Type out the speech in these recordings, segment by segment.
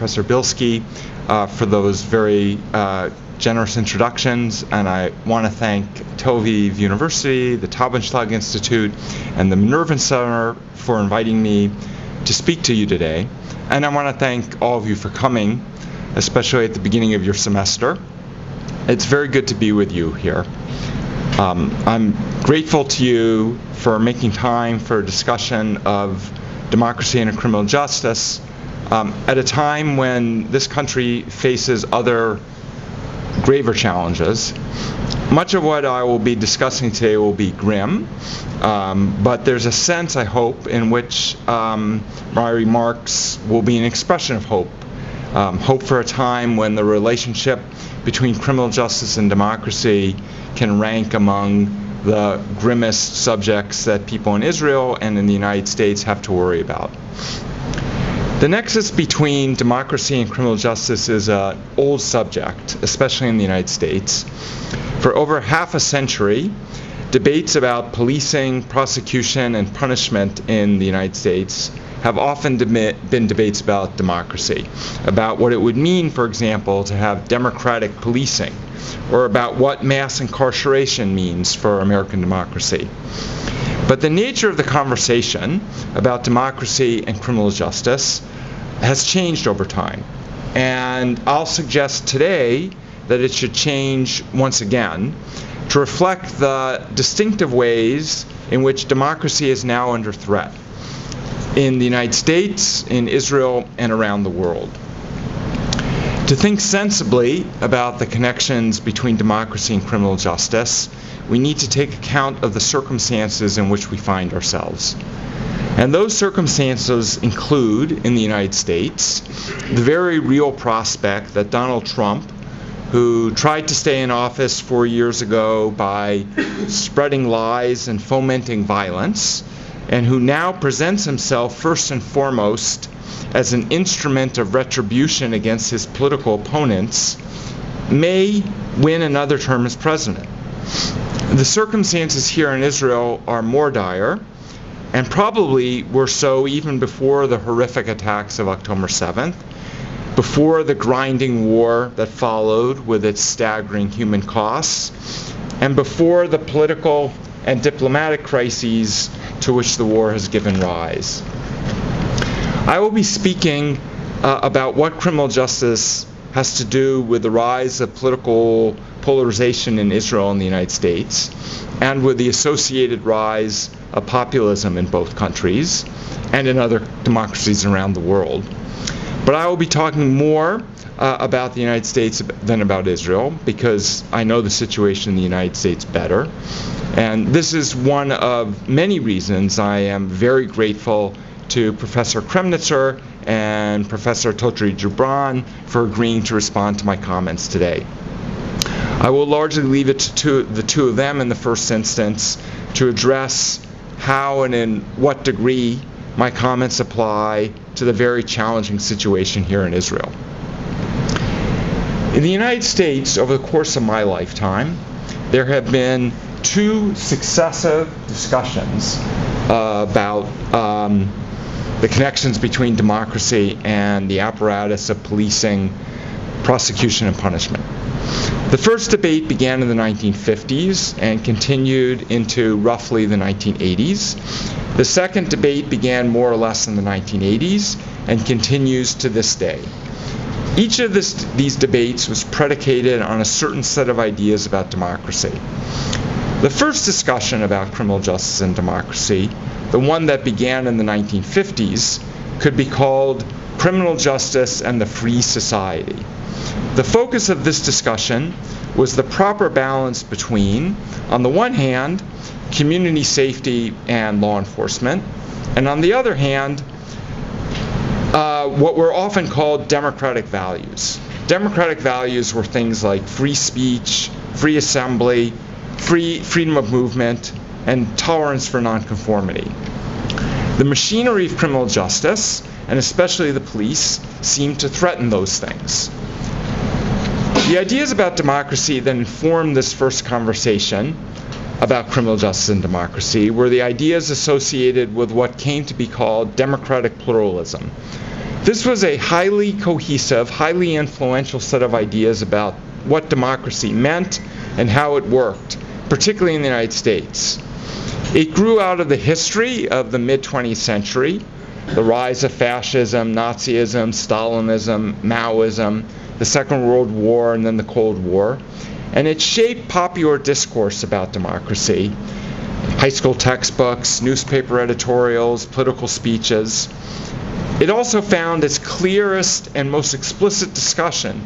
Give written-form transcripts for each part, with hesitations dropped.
Professor Bilski, for those very generous introductions, and I want to thank Tel Aviv University, the Taubenschlag Institute, and the Minerva Center for inviting me to speak to you today. And I want to thank all of you for coming, especially at the beginning of your semester. It's very good to be with you here. I'm grateful to you for making time for a discussion of democracy and criminal justice at a time when this country faces other graver challenges. Much of what I will be discussing today will be grim, but there's a sense, I hope, in which my remarks will be an expression of hope. Hope for a time when the relationship between criminal justice and democracy can rank among the grimmest subjects that people in Israel and in the United States have to worry about. The nexus between democracy and criminal justice is an old subject, especially in the United States. For over half a century, debates about policing, prosecution, and punishment in the United States have often been debates about democracy, about what it would mean, for example, to have democratic policing, or about what mass incarceration means for American democracy. But the nature of the conversation about democracy and criminal justice has changed over time. And I'll suggest today that it should change once again to reflect the distinctive ways in which democracy is now under threat in the United States, in Israel, and around the world. To think sensibly about the connections between democracy and criminal justice, we need to take account of the circumstances in which we find ourselves. And those circumstances include, in the United States, the very real prospect that Donald Trump, who tried to stay in office 4 years ago by spreading lies and fomenting violence, and who now presents himself first and foremost as an instrument of retribution against his political opponents, may win another term as president. The circumstances here in Israel are more dire, and probably were so even before the horrific attacks of October 7th, before the grinding war that followed with its staggering human costs, and before the political and diplomatic crises to which the war has given rise. I will be speaking about what criminal justice has to do with the rise of political polarization in Israel and the United States, and with the associated rise of populism in both countries and in other democracies around the world. But I will be talking more about the United States than about Israel, because I know the situation in the United States better. And this is one of many reasons I am very grateful to Professor Kremnitzer and Professor Totri Jubran for agreeing to respond to my comments today. I will largely leave it to the two of them in the first instance to address how and in what degree my comments apply to the very challenging situation here in Israel. In the United States, over the course of my lifetime, there have been two successive discussions about the connections between democracy and the apparatus of policing, prosecution, and punishment. The first debate began in the 1950s and continued into roughly the 1980s. The second debate began more or less in the 1980s and continues to this day. Each of these debates was predicated on a certain set of ideas about democracy. The first discussion about criminal justice and democracy, the one that began in the 1950s, could be called Criminal Justice and the Free Society. The focus of this discussion was the proper balance between, on the one hand, community safety and law enforcement, and on the other hand, what were often called democratic values. Democratic values were things like free speech, free assembly, freedom of movement, and tolerance for nonconformity. The machinery of criminal justice, and especially the police, seemed to threaten those things. The ideas about democracy that informed this first conversation about criminal justice and democracy were the ideas associated with what came to be called democratic pluralism. This was a highly cohesive, highly influential set of ideas about what democracy meant and how it worked, particularly in the United States. It grew out of the history of the mid-20th century, the rise of fascism, Nazism, Stalinism, Maoism, the Second World War, and then the Cold War. And it shaped popular discourse about democracy, high school textbooks, newspaper editorials, political speeches. It also found its clearest and most explicit discussion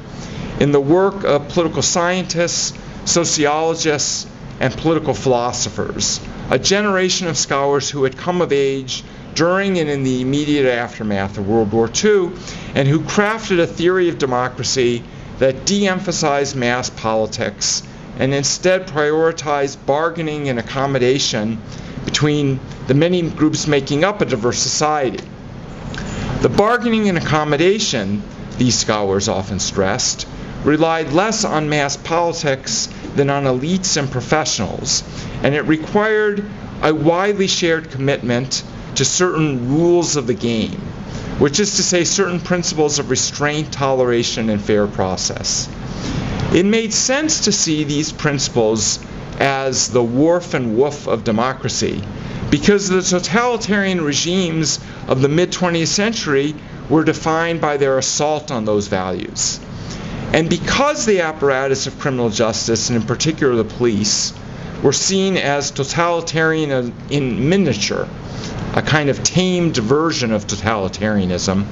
in the work of political scientists, sociologists, and political philosophers, a generation of scholars who had come of age during and in the immediate aftermath of World War II, and who crafted a theory of democracy that de-emphasized mass politics and instead prioritized bargaining and accommodation between the many groups making up a diverse society. The bargaining and accommodation, these scholars often stressed, relied less on mass politics than on elites and professionals, and it required a widely shared commitment to certain rules of the game, which is to say certain principles of restraint, toleration, and fair process. It made sense to see these principles as the warp and woof of democracy, because the totalitarian regimes of the mid-20th century were defined by their assault on those values. And because the apparatus of criminal justice, and in particular the police, were seen as totalitarian in miniature, a kind of tamed version of totalitarianism,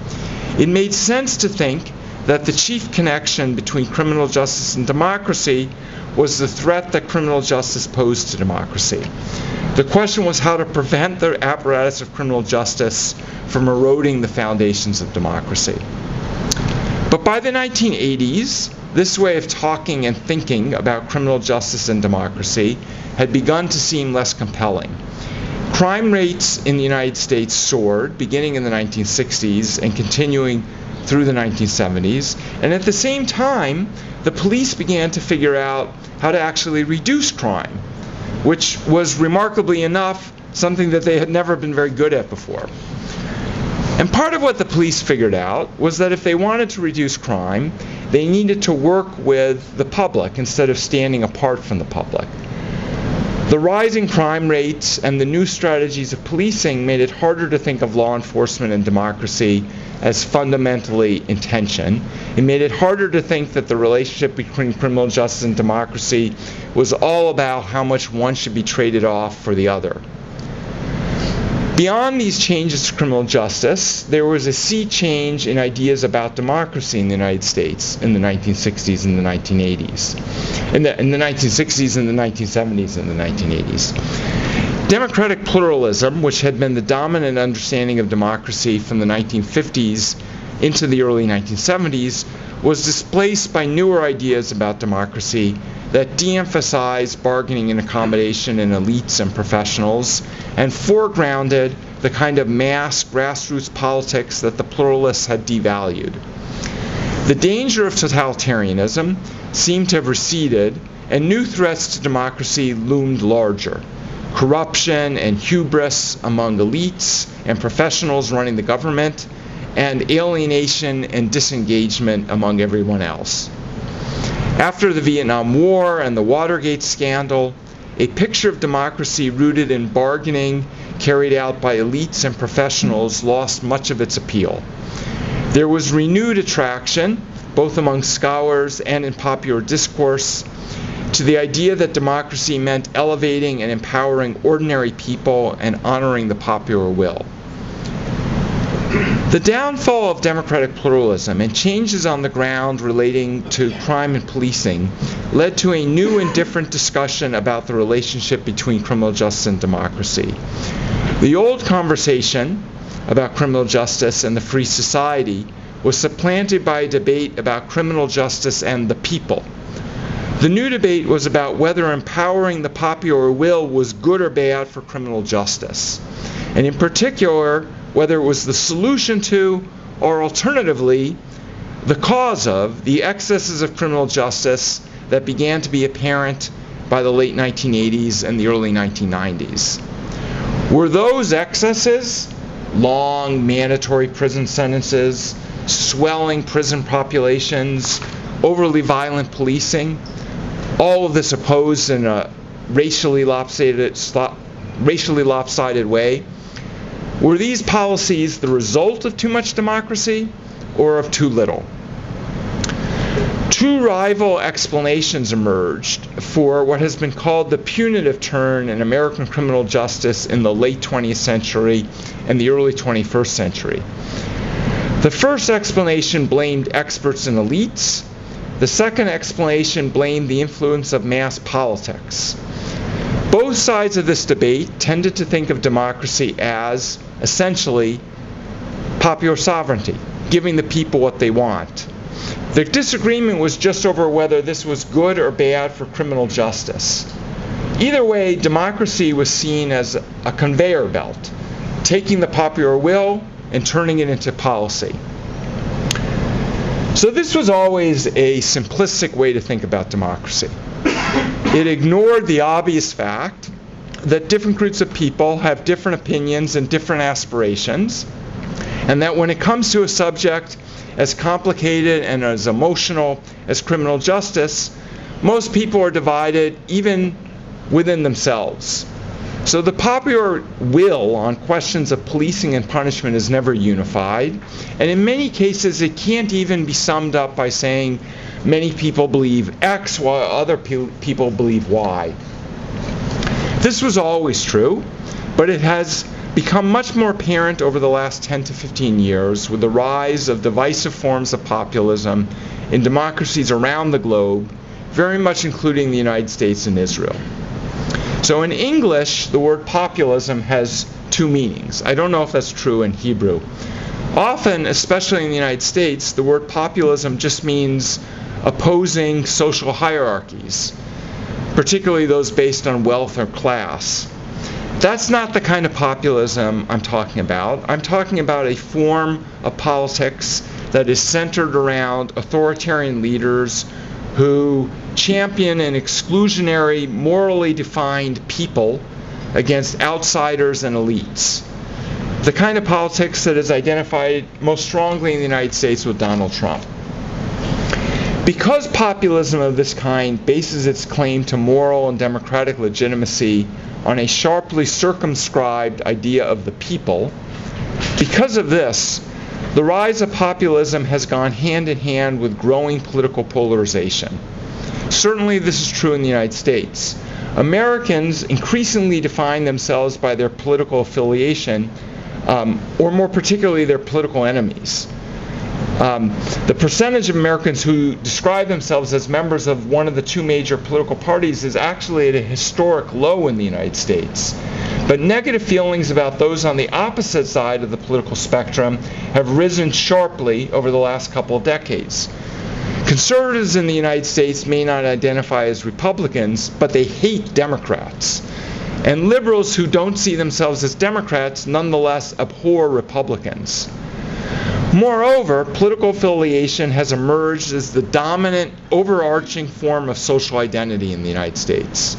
it made sense to think that the chief connection between criminal justice and democracy was the threat that criminal justice posed to democracy. The question was how to prevent the apparatus of criminal justice from eroding the foundations of democracy. But by the 1980s, this way of talking and thinking about criminal justice and democracy had begun to seem less compelling. Crime rates in the United States soared, beginning in the 1960s and continuing through the 1970s, and at the same time, the police began to figure out how to actually reduce crime, which was remarkably enough something that they had never been very good at before. And part of what the police figured out was that if they wanted to reduce crime, they needed to work with the public instead of standing apart from the public. The rising crime rates and the new strategies of policing made it harder to think of law enforcement and democracy as fundamentally in tension. It made it harder to think that the relationship between criminal justice and democracy was all about how much one should be traded off for the other. Beyond these changes to criminal justice, there was a sea change in ideas about democracy in the United States in the 1960s and the 1980s. In the 1960s and the 1970s and the 1980s. Democratic pluralism, which had been the dominant understanding of democracy from the 1950s into the early 1970s, was displaced by newer ideas about democracy that de-emphasized bargaining and accommodation in elites and professionals and foregrounded the kind of mass grassroots politics that the pluralists had devalued. The danger of totalitarianism seemed to have receded, and new threats to democracy loomed larger. Corruption and hubris among elites and professionals running the government, and alienation and disengagement among everyone else. After the Vietnam War and the Watergate scandal, a picture of democracy rooted in bargaining carried out by elites and professionals lost much of its appeal. There was renewed attraction, both among scholars and in popular discourse, to the idea that democracy meant elevating and empowering ordinary people and honoring the popular will. The downfall of democratic pluralism and changes on the ground relating to crime and policing led to a new and different discussion about the relationship between criminal justice and democracy. The old conversation about criminal justice and the free society was supplanted by a debate about criminal justice and the people. The new debate was about whether empowering the popular will was good or bad for criminal justice, and in particular, whether it was the solution to, or alternatively, the cause of, the excesses of criminal justice that began to be apparent by the late 1980s and the early 1990s. Were those excesses long mandatory prison sentences, swelling prison populations, overly violent policing, all of this opposed in a racially lopsided way. Were these policies the result of too much democracy or of too little? Two rival explanations emerged for what has been called the punitive turn in American criminal justice in the late 20th century and the early 21st century. The first explanation blamed experts and elites. The second explanation blamed the influence of mass politics. Both sides of this debate tended to think of democracy as, essentially, popular sovereignty, giving the people what they want. The disagreement was just over whether this was good or bad for criminal justice. Either way, democracy was seen as a conveyor belt, taking the popular will and turning it into policy. So this was always a simplistic way to think about democracy. It ignored the obvious fact that different groups of people have different opinions and different aspirations, and that when it comes to a subject as complicated and as emotional as criminal justice, most people are divided even within themselves. So the popular will on questions of policing and punishment is never unified, and in many cases it can't even be summed up by saying many people believe X while other people believe Y. This was always true, but it has become much more apparent over the last 10 to 15 years with the rise of divisive forms of populism in democracies around the globe, very much including the United States and Israel. So in English, the word populism has two meanings. I don't know if that's true in Hebrew. Often, especially in the United States, the word populism just means opposing social hierarchies, particularly those based on wealth or class. That's not the kind of populism I'm talking about. I'm talking about a form of politics that is centered around authoritarian leaders who champion an exclusionary, morally defined people against outsiders and elites. The kind of politics that is identified most strongly in the United States with Donald Trump. Because populism of this kind bases its claim to moral and democratic legitimacy on a sharply circumscribed idea of the people, because of this, the rise of populism has gone hand in hand with growing political polarization. Certainly this is true in the United States. Americans increasingly define themselves by their political affiliation, or more particularly their political enemies. The percentage of Americans who describe themselves as members of one of the two major political parties is actually at a historic low in the United States. But negative feelings about those on the opposite side of the political spectrum have risen sharply over the last couple of decades. Conservatives in the United States may not identify as Republicans, but they hate Democrats. And liberals who don't see themselves as Democrats nonetheless abhor Republicans. Moreover, political affiliation has emerged as the dominant, overarching form of social identity in the United States.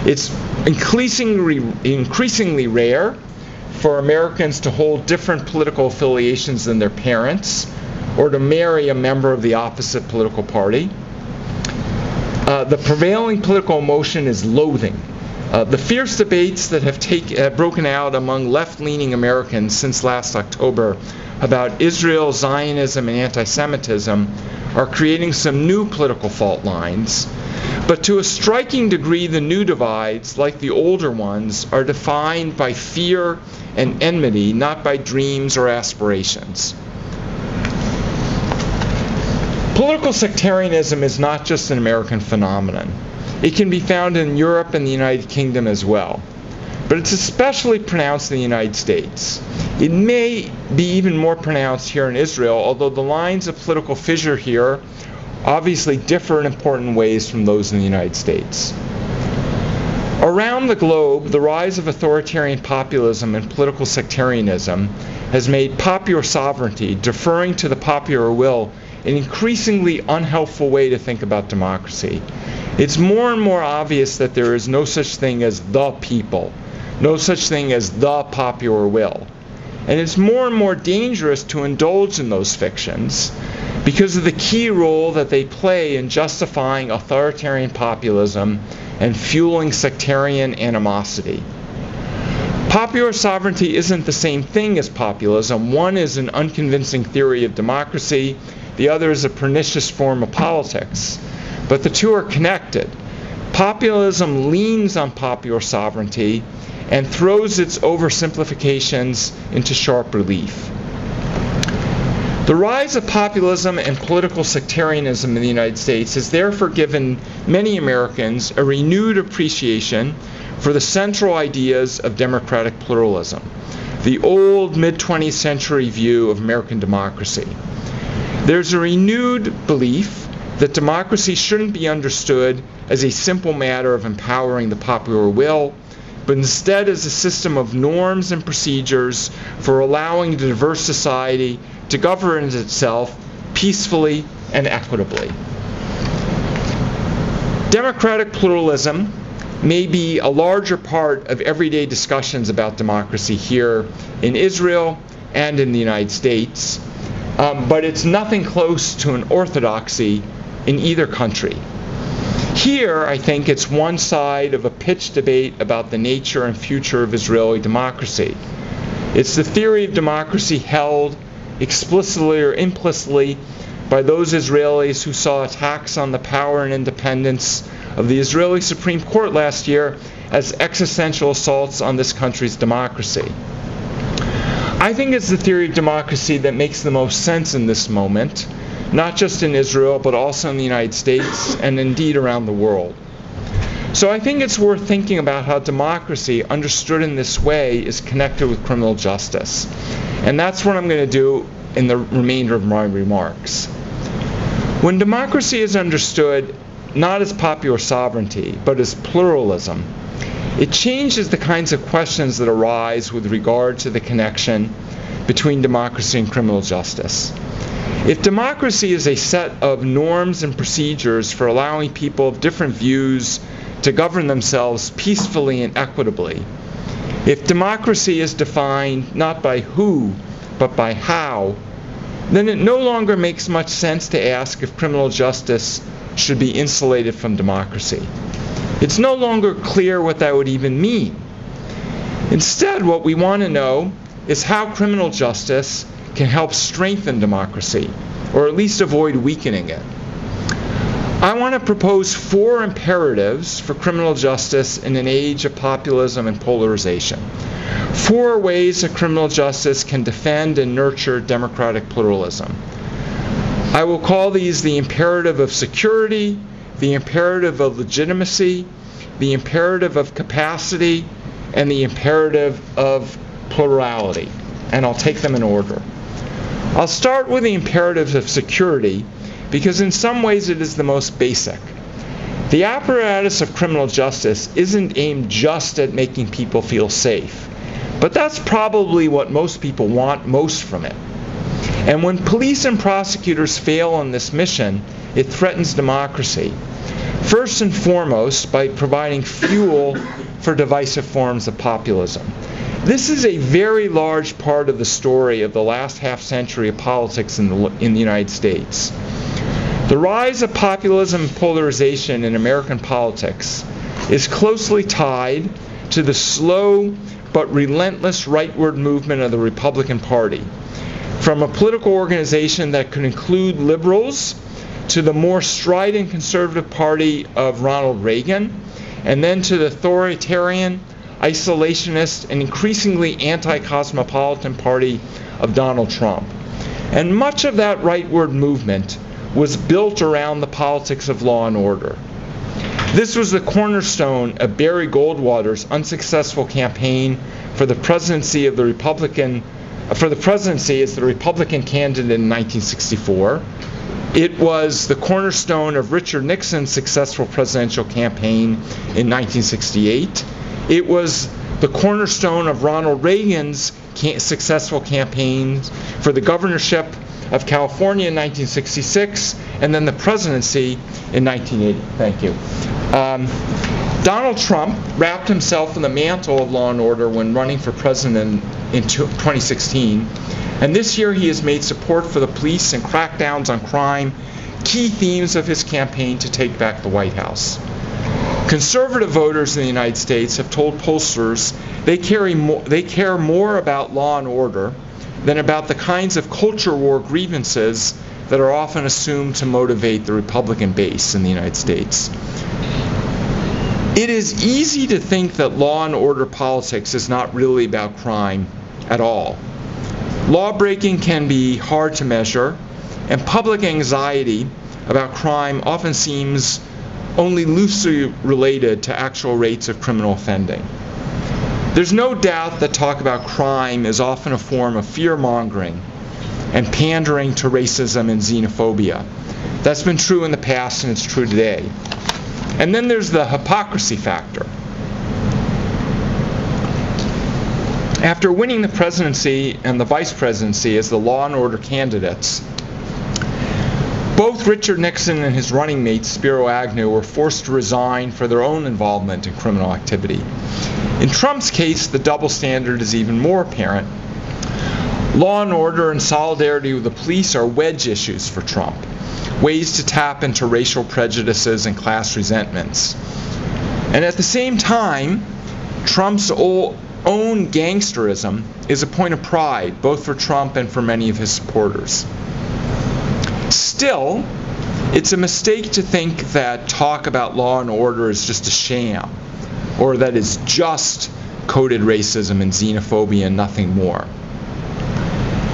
It's increasingly rare for Americans to hold different political affiliations than their parents, or to marry a member of the opposite political party. The prevailing political emotion is loathing. The fierce debates that have broken out among left-leaning Americans since last October about Israel, Zionism, and anti-Semitism are creating some new political fault lines. But to a striking degree, the new divides, like the older ones, are defined by fear and enmity, not by dreams or aspirations. Political sectarianism is not just an American phenomenon. It can be found in Europe and the United Kingdom as well. But it's especially pronounced in the United States. It may be even more pronounced here in Israel, although the lines of political fissure here obviously differ in important ways from those in the United States. Around the globe, the rise of authoritarian populism and political sectarianism has made popular sovereignty, deferring to the popular will, an increasingly unhelpful way to think about democracy. It's more and more obvious that there is no such thing as the people, no such thing as the popular will. And it's more and more dangerous to indulge in those fictions because of the key role that they play in justifying authoritarian populism and fueling sectarian animosity. Popular sovereignty isn't the same thing as populism. One is an unconvincing theory of democracy. The other is a pernicious form of politics. But the two are connected. Populism leans on popular sovereignty and throws its oversimplifications into sharp relief. The rise of populism and political sectarianism in the United States has therefore given many Americans a renewed appreciation for the central ideas of democratic pluralism, the old mid-20th century view of American democracy. There's a renewed belief that democracy shouldn't be understood as a simple matter of empowering the popular will, but instead as a system of norms and procedures for allowing a diverse society to govern itself peacefully and equitably. Democratic pluralism may be a larger part of everyday discussions about democracy here in Israel and in the United States, but it's nothing close to an orthodoxy in either country. Here, I think it's one side of a pitched debate about the nature and future of Israeli democracy. It's the theory of democracy held explicitly or implicitly by those Israelis who saw attacks on the power and independence of the Israeli Supreme Court last year as existential assaults on this country's democracy. I think it's the theory of democracy that makes the most sense in this moment, not just in Israel, but also in the United States and indeed around the world. So I think it's worth thinking about how democracy, understood in this way, is connected with criminal justice. And that's what I'm going to do in the remainder of my remarks. When democracy is understood not as popular sovereignty, but as pluralism, it changes the kinds of questions that arise with regard to the connection between democracy and criminal justice. If democracy is a set of norms and procedures for allowing people of different views to govern themselves peacefully and equitably, if democracy is defined not by who, but by how, then it no longer makes much sense to ask if criminal justice should be insulated from democracy. It's no longer clear what that would even mean. Instead, what we want to know is how criminal justice can help strengthen democracy, or at least avoid weakening it. I want to propose 4 imperatives for criminal justice in an age of populism and polarization. 4 ways that criminal justice can defend and nurture democratic pluralism. I will call these the imperative of security, the imperative of legitimacy, the imperative of capacity, and the imperative of plurality. And I'll take them in order. I'll start with the imperative of security because in some ways it is the most basic. The apparatus of criminal justice isn't aimed just at making people feel safe, but that's probably what most people want most from it. And when police and prosecutors fail on this mission, it threatens democracy. First and foremost, by providing fuel for divisive forms of populism. This is a very large part of the story of the last half-century of politics in the United States. The rise of populism and polarization in American politics is closely tied to the slow but relentless rightward movement of the Republican Party, from a political organization that could include liberals to the more strident conservative party of Ronald Reagan, and then to the authoritarian, isolationist, and increasingly anti-cosmopolitan party of Donald Trump. And much of that rightward movement was built around the politics of law and order. This was the cornerstone of Barry Goldwater's unsuccessful campaign for the presidency of the Republican as the Republican candidate in 1964. It was the cornerstone of Richard Nixon's successful presidential campaign in 1968. It was the cornerstone of Ronald Reagan's successful campaigns for the governorship of California in 1966, and then the presidency in 1980. Thank you. Donald Trump wrapped himself in the mantle of law and order when running for president in 2016, and this year he has made support for the police and crackdowns on crime key themes of his campaign to take back the White House. Conservative voters in the United States have told pollsters they care more about law and order than about the kinds of culture war grievances that are often assumed to motivate the Republican base in the United States. It is easy to think that law and order politics is not really about crime at all. Law-breaking can be hard to measure, and public anxiety about crime often seems only loosely related to actual rates of criminal offending. There's no doubt that talk about crime is often a form of fear-mongering and pandering to racism and xenophobia. That's been true in the past and it's true today. And then there's the hypocrisy factor. After winning the presidency and the vice presidency as the law and order candidates, both Richard Nixon and his running mate Spiro Agnew were forced to resign for their own involvement in criminal activity. In Trump's case, the double standard is even more apparent. Law and order and solidarity with the police are wedge issues for Trump, ways to tap into racial prejudices and class resentments. And at the same time, Trump's own gangsterism is a point of pride, both for Trump and for many of his supporters. Still, it's a mistake to think that talk about law and order is just a sham, or that it's just coded racism and xenophobia and nothing more.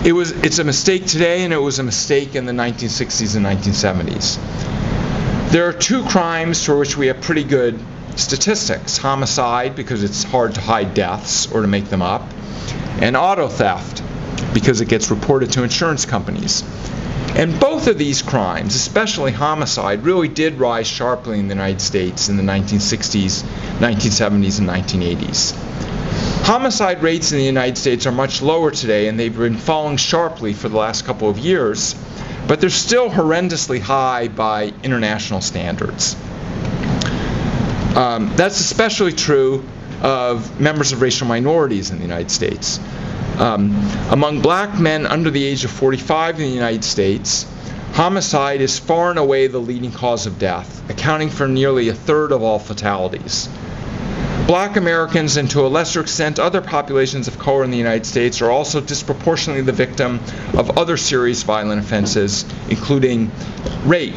It's a mistake today, and it was a mistake in the 1960s and 1970s. There are two crimes for which we have pretty good statistics: homicide, because it's hard to hide deaths or to make them up, and auto theft, because it gets reported to insurance companies. And both of these crimes, especially homicide, really did rise sharply in the United States in the 1960s, 1970s, and 1980s. Homicide rates in the United States are much lower today, and they've been falling sharply for the last couple of years, but they're still horrendously high by international standards. That's especially true of members of racial minorities in the United States. Among black men under the age of 45 in the United States, homicide is far and away the leading cause of death, accounting for nearly a third of all fatalities. Black Americans, and to a lesser extent other populations of color in the United States, are also disproportionately the victim of other serious violent offenses, including rape.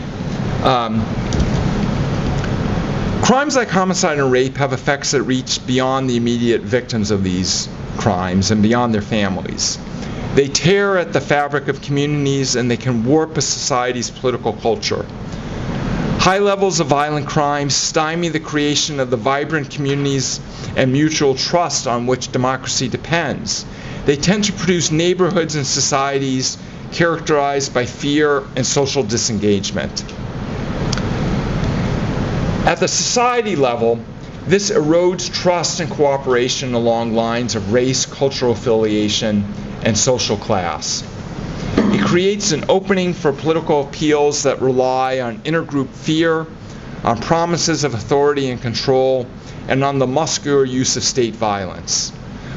Crimes like homicide and rape have effects that reach beyond the immediate victims of these crimes and beyond their families. They tear at the fabric of communities, and they can warp a society's political culture. High levels of violent crime stymie the creation of the vibrant communities and mutual trust on which democracy depends. They tend to produce neighborhoods and societies characterized by fear and social disengagement. At the society level, this erodes trust and cooperation along lines of race, cultural affiliation, and social class. It creates an opening for political appeals that rely on intergroup fear, on promises of authority and control, and on the muscular use of state violence,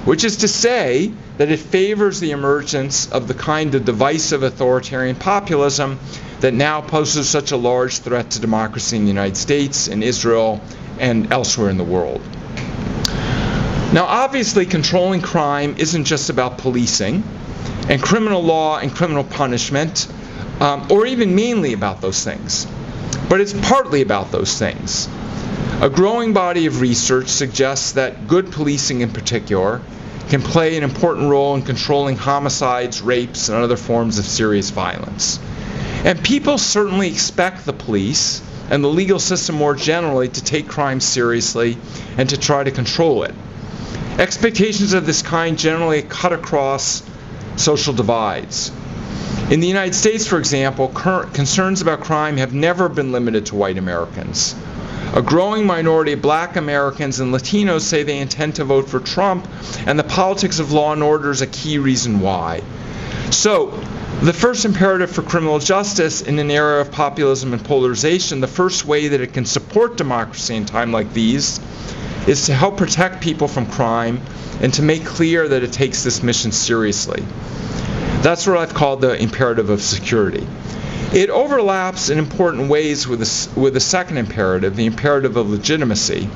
which is to say that it favors the emergence of the kind of divisive authoritarian populism that now poses such a large threat to democracy in the United States, in Israel, and elsewhere in the world. Now, obviously, controlling crime isn't just about policing, and criminal law and criminal punishment, or even mainly about those things. But it's partly about those things. A growing body of research suggests that good policing in particular can play an important role in controlling homicides, rapes, and other forms of serious violence. And people certainly expect the police and the legal system more generally to take crime seriously and to try to control it. Expectations of this kind generally cut across social divides. In the United States, for example, concerns about crime have never been limited to white Americans. A growing minority of black Americans and Latinos say they intend to vote for Trump, and the politics of law and order is a key reason why. So, The first imperative for criminal justice in an era of populism and polarization, the first way that it can support democracy in time like these, is to help protect people from crime and to make clear that it takes this mission seriously. That's what I've called the imperative of security. It overlaps in important ways with the second imperative, the imperative of legitimacy.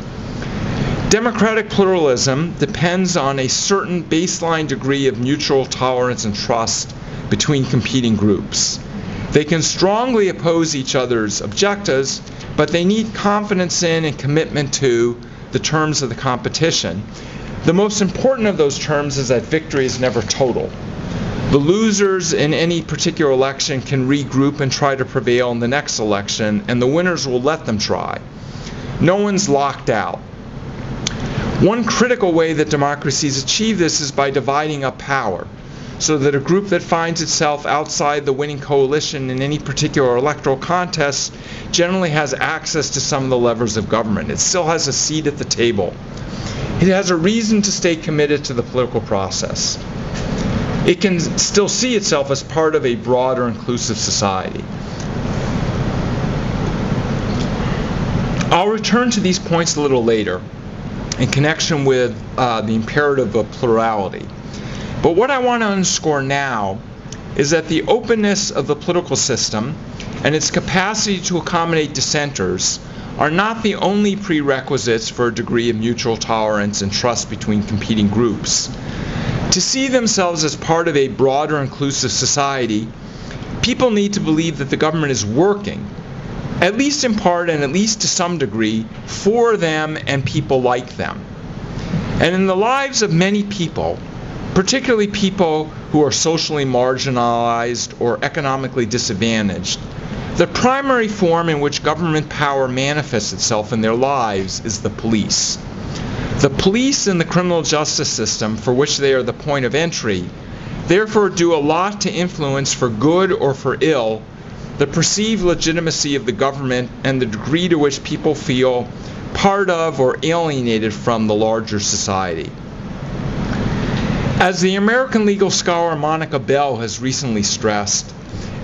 Democratic pluralism depends on a certain baseline degree of mutual tolerance and trust between competing groups. They can strongly oppose each other's objectives, but they need confidence in and commitment to the terms of the competition. The most important of those terms is that victory is never total. The losers in any particular election can regroup and try to prevail in the next election, and the winners will let them try. No one's locked out. One critical way that democracies achieve this is by dividing up power, so that a group that finds itself outside the winning coalition in any particular electoral contest generally has access to some of the levers of government. It still has a seat at the table. It has a reason to stay committed to the political process. It can still see itself as part of a broader, inclusive society. I'll return to these points a little later in connection with the imperative of plurality. But what I want to underscore now is that the openness of the political system and its capacity to accommodate dissenters are not the only prerequisites for a degree of mutual tolerance and trust between competing groups. To see themselves as part of a broader, inclusive society, people need to believe that the government is working, at least in part and at least to some degree, for them and people like them. And in the lives of many people, particularly people who are socially marginalized or economically disadvantaged, the primary form in which government power manifests itself in their lives is the police. The police and the criminal justice system, for which they are the point of entry, therefore do a lot to influence, for good or for ill, the perceived legitimacy of the government and the degree to which people feel part of or alienated from the larger society. As the American legal scholar Monica Bell has recently stressed,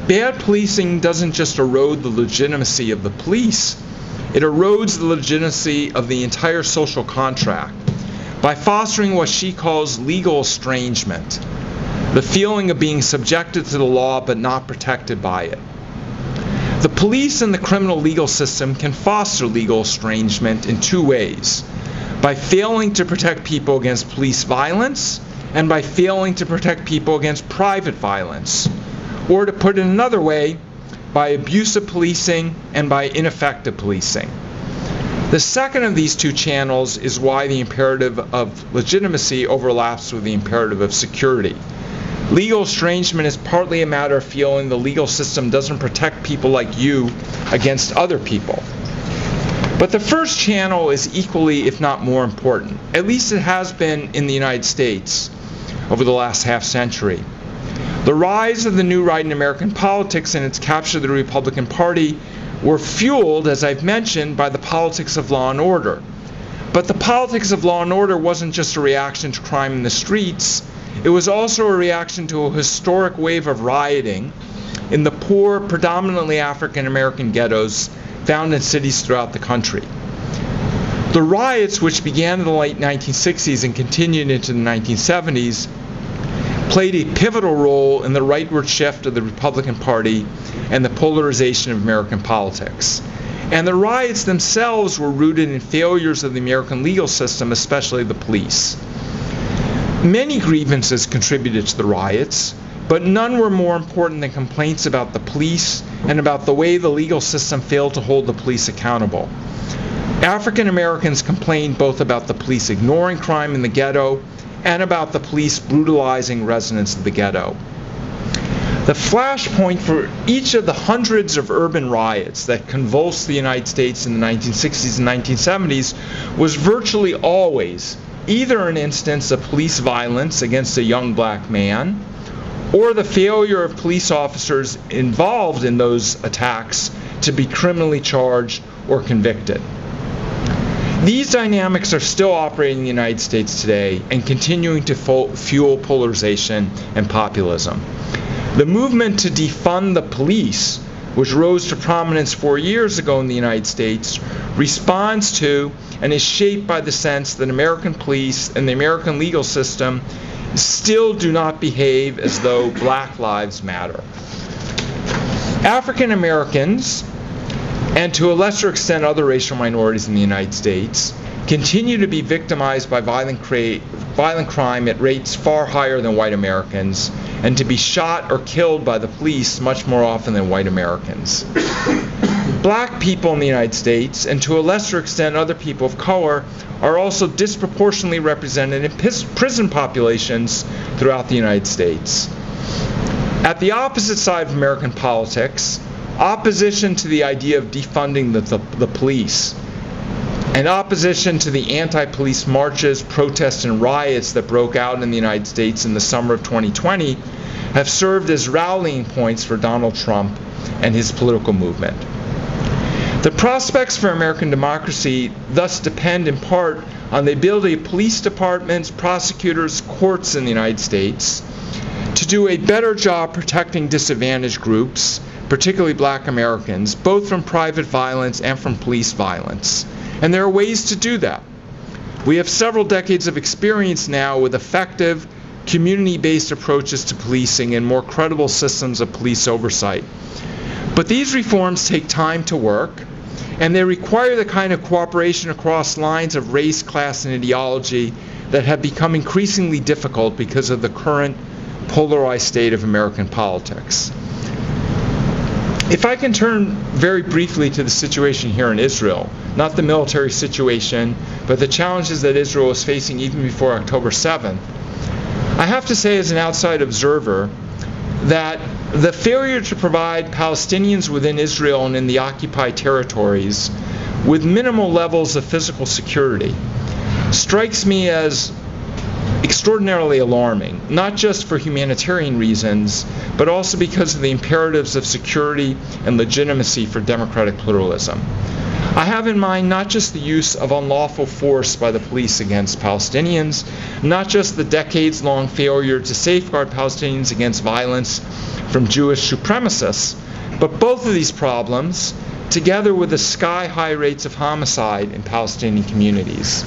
bad policing doesn't just erode the legitimacy of the police, it erodes the legitimacy of the entire social contract by fostering what she calls legal estrangement, the feeling of being subjected to the law but not protected by it. The police and the criminal legal system can foster legal estrangement in two ways: by failing to protect people against police violence and by failing to protect people against private violence. Or to put it another way, by abusive policing and by ineffective policing. The second of these two channels is why the imperative of legitimacy overlaps with the imperative of security. Legal estrangement is partly a matter of feeling the legal system doesn't protect people like you against other people. But the first channel is equally, if not more important. At least it has been in the United States over the last half century. The rise of the new right in American politics and its capture of the Republican Party were fueled, as I've mentioned, by the politics of law and order. But the politics of law and order wasn't just a reaction to crime in the streets, it was also a reaction to a historic wave of rioting in the poor, predominantly African American ghettos found in cities throughout the country. The riots, which began in the late 1960s and continued into the 1970s, played a pivotal role in the rightward shift of the Republican Party and the polarization of American politics. And the riots themselves were rooted in failures of the American legal system, especially the police. Many grievances contributed to the riots, but none were more important than complaints about the police and about the way the legal system failed to hold the police accountable. African Americans complained both about the police ignoring crime in the ghetto and about the police brutalizing residents of the ghetto. The flashpoint for each of the hundreds of urban riots that convulsed the United States in the 1960s and 1970s was virtually always either an instance of police violence against a young black man or the failure of police officers involved in those attacks to be criminally charged or convicted. These dynamics are still operating in the United States today and continuing to fuel polarization and populism. The movement to defund the police, which rose to prominence 4 years ago in the United States, responds to and is shaped by the sense that American police and the American legal system still do not behave as though Black lives matter. African Americans, and to a lesser extent other racial minorities in the United States, continue to be victimized by violent crime at rates far higher than white Americans, and to be shot or killed by the police much more often than white Americans. Black people in the United States, and to a lesser extent other people of color, are also disproportionately represented in prison populations throughout the United States. At the opposite side of American politics, opposition to the idea of defunding the police, and opposition to the anti-police marches, protests, and riots that broke out in the United States in the summer of 2020 have served as rallying points for Donald Trump and his political movement. The prospects for American democracy thus depend in part on the ability of police departments, prosecutors, courts in the United States to do a better job protecting disadvantaged groups, particularly Black Americans, both from private violence and from police violence. And there are ways to do that. We have several decades of experience now with effective, community-based approaches to policing and more credible systems of police oversight. But these reforms take time to work, and they require the kind of cooperation across lines of race, class, and ideology that have become increasingly difficult because of the current polarized state of American politics. If I can turn very briefly to the situation here in Israel, not the military situation, but the challenges that Israel was facing even before October 7th, I have to say as an outside observer that the failure to provide Palestinians within Israel and in the occupied territories with minimal levels of physical security strikes me as extraordinarily alarming, not just for humanitarian reasons, but also because of the imperatives of security and legitimacy for democratic pluralism. I have in mind not just the use of unlawful force by the police against Palestinians, not just the decades-long failure to safeguard Palestinians against violence from Jewish supremacists, but both of these problems, together with the sky-high rates of homicide in Palestinian communities.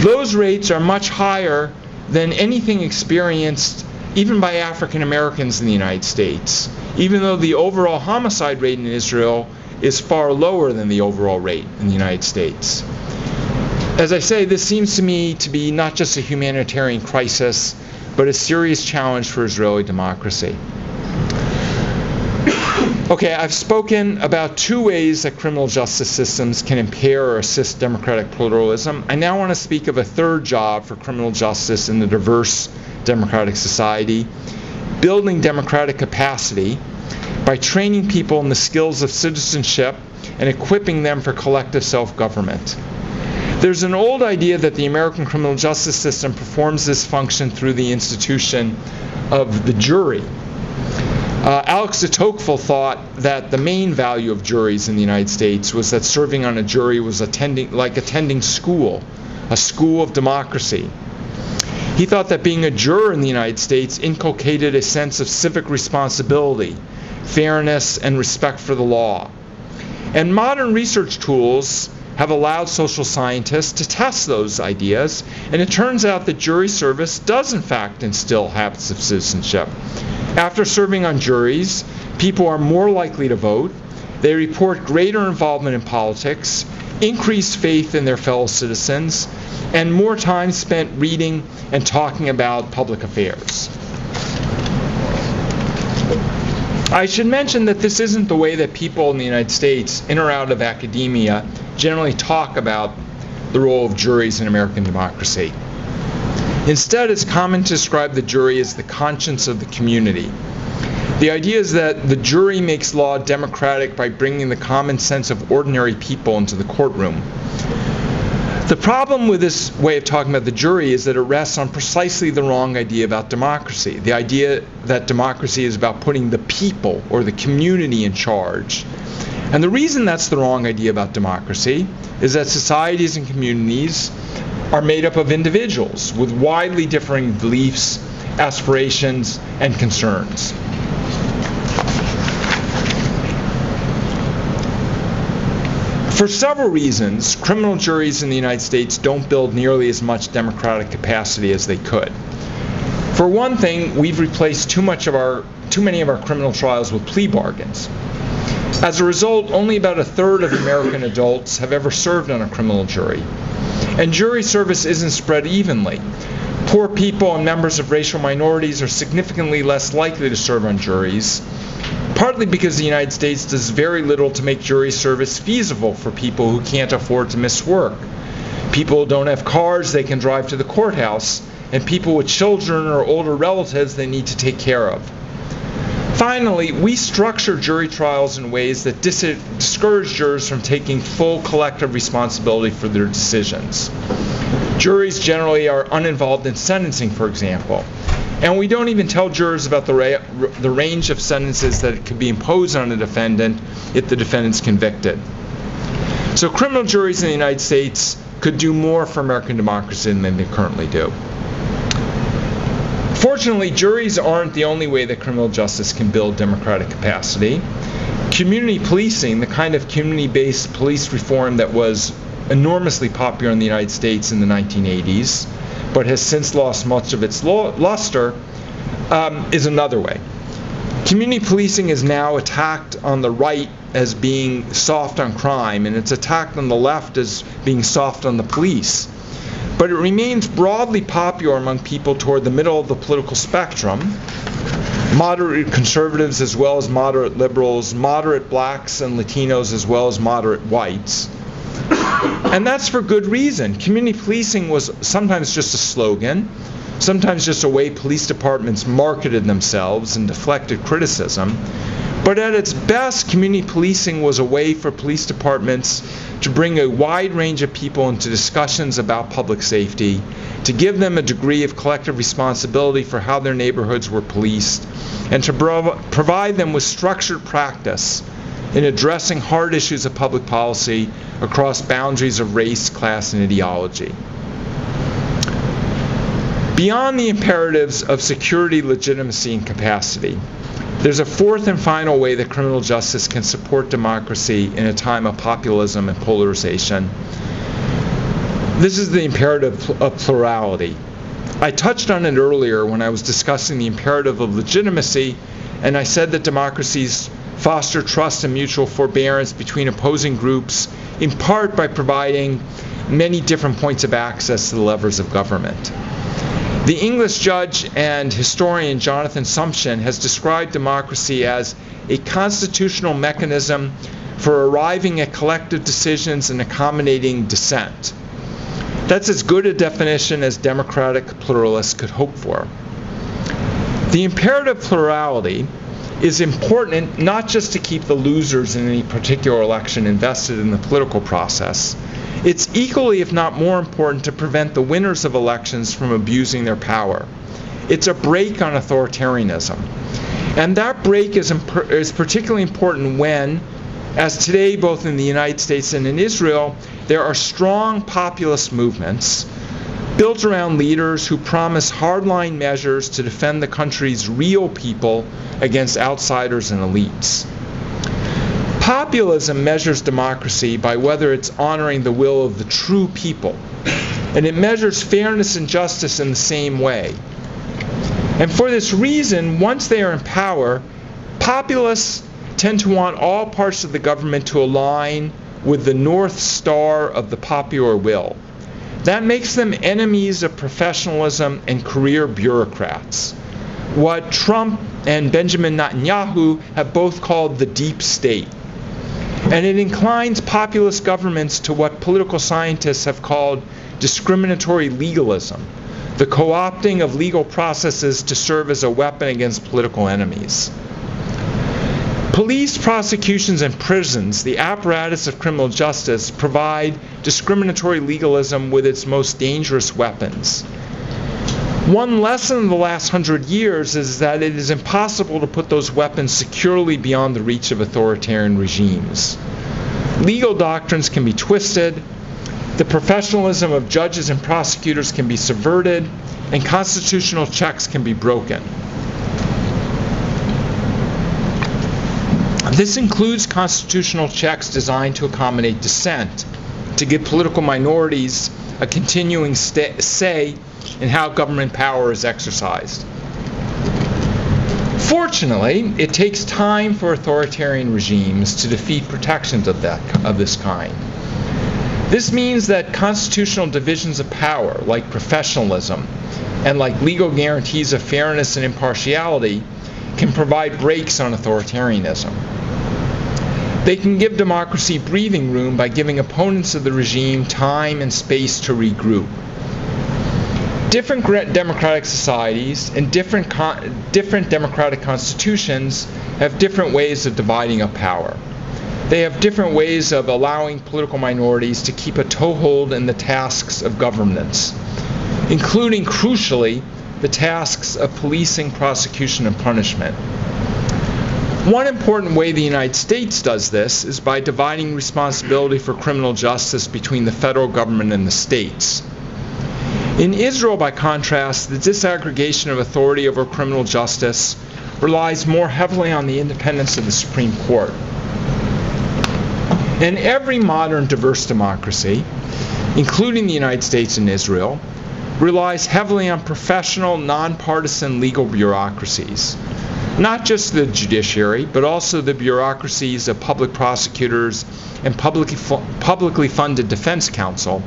Those rates are much higher than anything experienced even by African Americans in the United States, even though the overall homicide rate in Israel is far lower than the overall rate in the United States. As I say, this seems to me to be not just a humanitarian crisis, but a serious challenge for Israeli democracy. Okay, I've spoken about two ways that criminal justice systems can impair or assist democratic pluralism. I now want to speak of a third job for criminal justice in a diverse democratic society: building democratic capacity by training people in the skills of citizenship and equipping them for collective self-government. There's an old idea that the American criminal justice system performs this function through the institution of the jury. Alex de Tocqueville thought that the main value of juries in the United States was that serving on a jury was like attending school, a school of democracy. He thought that being a juror in the United States inculcated a sense of civic responsibility, fairness, and respect for the law. And modern research tools have allowed social scientists to test those ideas, and it turns out that jury service does in fact instill habits of citizenship. After serving on juries, people are more likely to vote, they report greater involvement in politics, increased faith in their fellow citizens, and more time spent reading and talking about public affairs. I should mention that this isn't the way that people in the United States, in or out of academia, generally talk about the role of juries in American democracy. Instead, it's common to describe the jury as the conscience of the community. The idea is that the jury makes law democratic by bringing the common sense of ordinary people into the courtroom. The problem with this way of talking about the jury is that it rests on precisely the wrong idea about democracy. The idea that democracy is about putting the people or the community in charge. And the reason that's the wrong idea about democracy is that societies and communities are made up of individuals with widely differing beliefs, aspirations, and concerns. For several reasons, criminal juries in the United States don't build nearly as much democratic capacity as they could. For one thing, we've replaced too many of our criminal trials with plea bargains. As a result, only about a third of American adults have ever served on a criminal jury. And jury service isn't spread evenly. Poor people and members of racial minorities are significantly less likely to serve on juries, partly because the United States does very little to make jury service feasible for people who can't afford to miss work. People who don't have cars they can drive to the courthouse, and people with children or older relatives they need to take care of. Finally, we structure jury trials in ways that discourage jurors from taking full collective responsibility for their decisions. Juries generally are uninvolved in sentencing, for example, and we don't even tell jurors about the range of sentences that could be imposed on a defendant if the defendant's convicted. So criminal juries in the United States could do more for American democracy than they currently do. Fortunately, juries aren't the only way that criminal justice can build democratic capacity. Community policing, the kind of community-based police reform that was enormously popular in the United States in the 1980s, but has since lost much of its luster, is another way. Community policing is now attacked on the right as being soft on crime, and it's attacked on the left as being soft on the police. But it remains broadly popular among people toward the middle of the political spectrum, moderate conservatives as well as moderate liberals, moderate blacks and Latinos as well as moderate whites. And that's for good reason. Community policing was sometimes just a slogan, sometimes just a way police departments marketed themselves and deflected criticism. But at its best, community policing was a way for police departments to bring a wide range of people into discussions about public safety, to give them a degree of collective responsibility for how their neighborhoods were policed, and to provide them with structured practice in addressing hard issues of public policy across boundaries of race, class, and ideology. Beyond the imperatives of security, legitimacy, and capacity, there's a fourth and final way that criminal justice can support democracy in a time of populism and polarization. This is the imperative of plurality. I touched on it earlier when I was discussing the imperative of legitimacy, and I said that democracies foster trust and mutual forbearance between opposing groups, in part by providing many different points of access to the levers of government. The English judge and historian Jonathan Sumption has described democracy as a constitutional mechanism for arriving at collective decisions and accommodating dissent. That's as good a definition as democratic pluralists could hope for. The imperative plurality is important not just to keep the losers in any particular election invested in the political process. It's equally, if not more important, to prevent the winners of elections from abusing their power. It's a brake on authoritarianism. And that brake is particularly important when, as today both in the United States and in Israel, there are strong populist movements built around leaders who promise hardline measures to defend the country's real people against outsiders and elites. Populism measures democracy by whether it's honoring the will of the true people, and it measures fairness and justice in the same way. And for this reason, once they are in power, populists tend to want all parts of the government to align with the North Star of the popular will. That makes them enemies of professionalism and career bureaucrats, what Trump and Benjamin Netanyahu have both called the deep state. And it inclines populist governments to what political scientists have called discriminatory legalism, the co-opting of legal processes to serve as a weapon against political enemies. Police, prosecutions, and prisons, the apparatus of criminal justice, provide discriminatory legalism with its most dangerous weapons. One lesson of the last 100 years is that it is impossible to put those weapons securely beyond the reach of authoritarian regimes. Legal doctrines can be twisted, the professionalism of judges and prosecutors can be subverted, and constitutional checks can be broken. This includes constitutional checks designed to accommodate dissent, to give political minorities a continuing say in how government power is exercised. Fortunately, it takes time for authoritarian regimes to defeat protections of this kind. This means that constitutional divisions of power, like professionalism and like legal guarantees of fairness and impartiality, can provide brakes on authoritarianism. They can give democracy breathing room by giving opponents of the regime time and space to regroup. Different democratic societies and different democratic constitutions have different ways of dividing up power. They have different ways of allowing political minorities to keep a toehold in the tasks of governance, including, crucially, the tasks of policing, prosecution, and punishment. One important way the United States does this is by dividing responsibility for criminal justice between the federal government and the states. In Israel, by contrast, the disaggregation of authority over criminal justice relies more heavily on the independence of the Supreme Court. In every modern diverse democracy, including the United States and Israel, relies heavily on professional, nonpartisan legal bureaucracies. Not just the judiciary, but also the bureaucracies of public prosecutors and publicly funded defense counsel,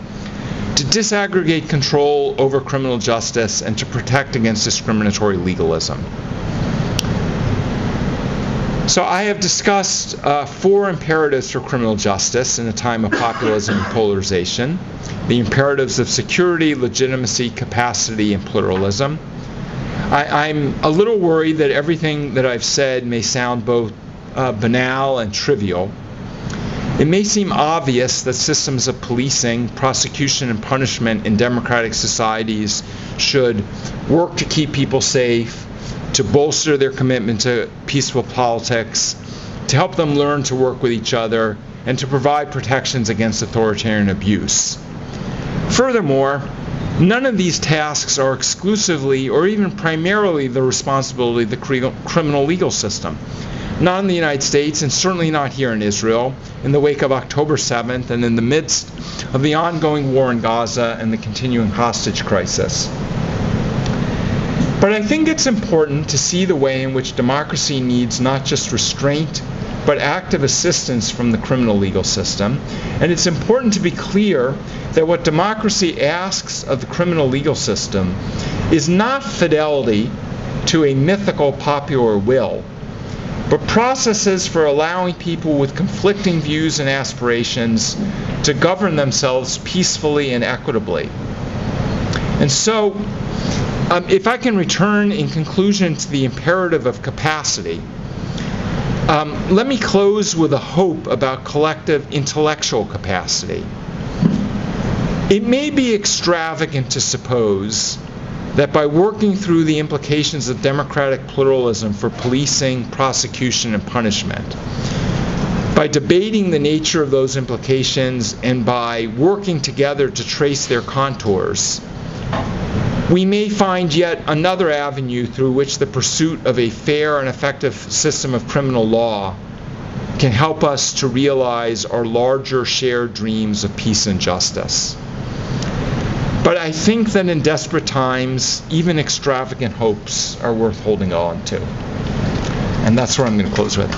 to disaggregate control over criminal justice and to protect against discriminatory legalism. So I have discussed 4 imperatives for criminal justice in a time of populism and polarization: the imperatives of security, legitimacy, capacity, and pluralism. I'm a little worried that everything that I've said may sound both banal and trivial. It may seem obvious that systems of policing, prosecution, and punishment in democratic societies should work to keep people safe, to bolster their commitment to peaceful politics, to help them learn to work with each other, and to provide protections against authoritarian abuse. Furthermore, none of these tasks are exclusively or even primarily the responsibility of the criminal legal system. Not in the United States, and certainly not here in Israel, in the wake of October 7th and in the midst of the ongoing war in Gaza and the continuing hostage crisis. But I think it's important to see the way in which democracy needs not just restraint, but active assistance from the criminal legal system. And it's important to be clear that what democracy asks of the criminal legal system is not fidelity to a mythical popular will, but processes for allowing people with conflicting views and aspirations to govern themselves peacefully and equitably. And so, if I can return in conclusion to the imperative of capacity, let me close with a hope about collective intellectual capacity. It may be extravagant to suppose that by working through the implications of democratic pluralism for policing, prosecution, and punishment, by debating the nature of those implications and by working together to trace their contours, we may find yet another avenue through which the pursuit of a fair and effective system of criminal law can help us to realize our larger shared dreams of peace and justice. But I think that in desperate times, even extravagant hopes are worth holding on to. And that's where I'm going to close with.